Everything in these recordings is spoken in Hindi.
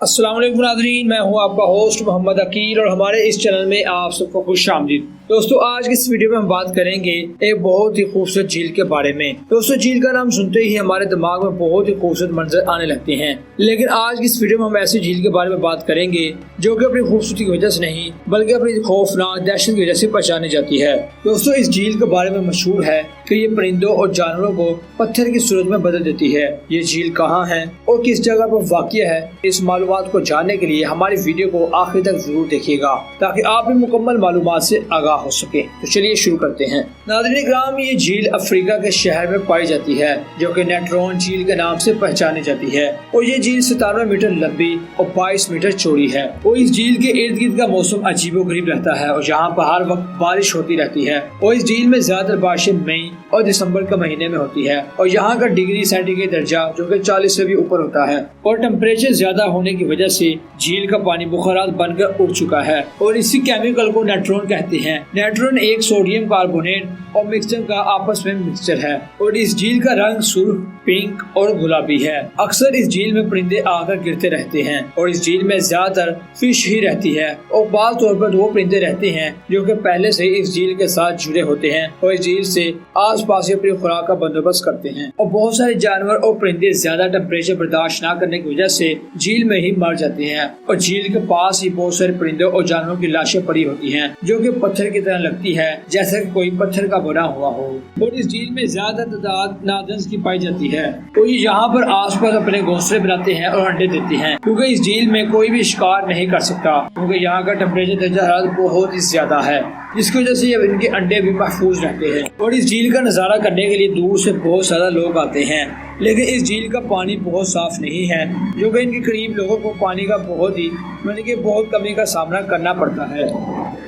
अस्सलाम वालेकुम नाज़रीन, मैं हूं आपका होस्ट मोहम्मद अकील और हमारे इस चैनल में आप सबको खुशामदीद। दोस्तों, आज की इस वीडियो में हम बात करेंगे एक बहुत ही खूबसूरत झील के बारे में। दोस्तों, झील का नाम सुनते ही हमारे दिमाग में बहुत ही खूबसूरत मंजर आने लगते हैं, लेकिन आज की इस वीडियो में हम ऐसी झील के बारे में बात करेंगे जो कि अपनी खूबसूरती की वजह से नहीं बल्कि अपनी खौफनाक दहशत की वजह से पहचानी जाती है। दोस्तों, इस झील के बारे में मशहूर है कि ये परिंदों और जानवरों को पत्थर की सूरत में बदल देती है। ये झील कहाँ है और किस जगह पर वाक़िया है, इस मालूमात को जानने के लिए हमारी वीडियो को आखिर तक जरूर देखिएगा ताकि आप भी मुकम्मल मालूमात से आगाह हो सके। तो चलिए शुरू करते हैं। नाज़रीन इकराम, ये झील अफ्रीका के शहर में पाई जाती है जो कि नेट्रॉन झील के नाम से पहचानी जाती है और ये झील 97 मीटर लंबी और 22 मीटर चौड़ी है। और इस झील के इर्द गिर्द का मौसम अजीबोगरीब रहता है और यहाँ पर हर वक्त बारिश होती रहती है। और इस झील में ज्यादातर बारिशें मई और दिसंबर के महीने में होती है और यहाँ का डिग्री सेंटीग्रेड दर्जा जो कि 40 से भी ऊपर होता है। और टेम्परेचर ज्यादा होने की वजह से झील का पानी बुखारात बनकर उठ चुका है और इसी केमिकल को नेट्रॉन कहते हैं। नेट्रॉन एक सोडियम कार्बोनेट और मिक्सचर का आपस में मिक्सचर है और इस झील का रंग सुर्ख, पिंक और गुलाबी है। अक्सर इस झील में परिंदे आकर गिरते रहते हैं और इस झील में ज्यादातर फिश ही रहती है और बाल तौर पर वो परिंदे रहते हैं जो कि पहले से इस झील के साथ जुड़े होते हैं और इस झील से आसपास अपनी खुराक का बंदोबस्त करते हैं। और बहुत सारे जानवर और परिंदे ज्यादा टेम्परेचर बर्दाश्त न करने की वजह से झील में ही मर जाते हैं और झील के पास ही बहुत सारे परिंदों और जानवरों की लाशें पड़ी होती हैं जो कि पत्थर की तरह लगती है, जैसे कि कोई पत्थर का बना हुआ हो। और इस झील में ज्यादा तादाद नादंस की पाई जाती है तो ये यहाँ पर आसपास अपने घोंसले बनाते हैं और अंडे देते हैं क्योंकि इस झील में कोई भी शिकार नहीं कर सकता क्योंकि यहाँ का टेम्परेचर दर्जा हरारत बहुत ही ज्यादा है, जिसकी वजह से इनके अंडे भी महफूज रहते हैं। और इस झील का नज़ारा करने के लिए दूर से बहुत सारा लोग आते हैं, लेकिन इस झील का पानी बहुत साफ नहीं है जो कि इनके करीब लोगों को पानी का बहुत कमी का सामना करना पड़ता है।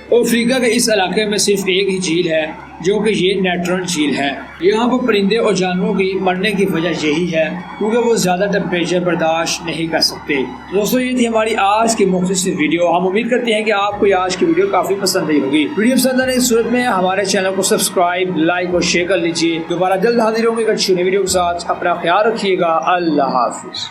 और अफ्रीका के इस इलाके में सिर्फ एक ही झील है जो कि ये नेट्रॉन झील है। यहाँ पर परिंदे और जानवरों की मरने की वजह यही है क्योंकि वो ज्यादा टेम्परेचर बर्दाश्त नहीं कर सकते। दोस्तों, ये थी हमारी आज की मुख्तसर वीडियो। हम उम्मीद करते हैं कि आपको आज की वीडियो काफी पसंद आई होगी। वीडियो पसंद आने की सूरत में हमारे चैनल को सब्सक्राइब, लाइक और शेयर कर लीजिए। दोबारा जल्द हाजिर होंगे एक अच्छी वीडियो के साथ। अपना ख्याल रखिएगा। अल्लाह हाफिज।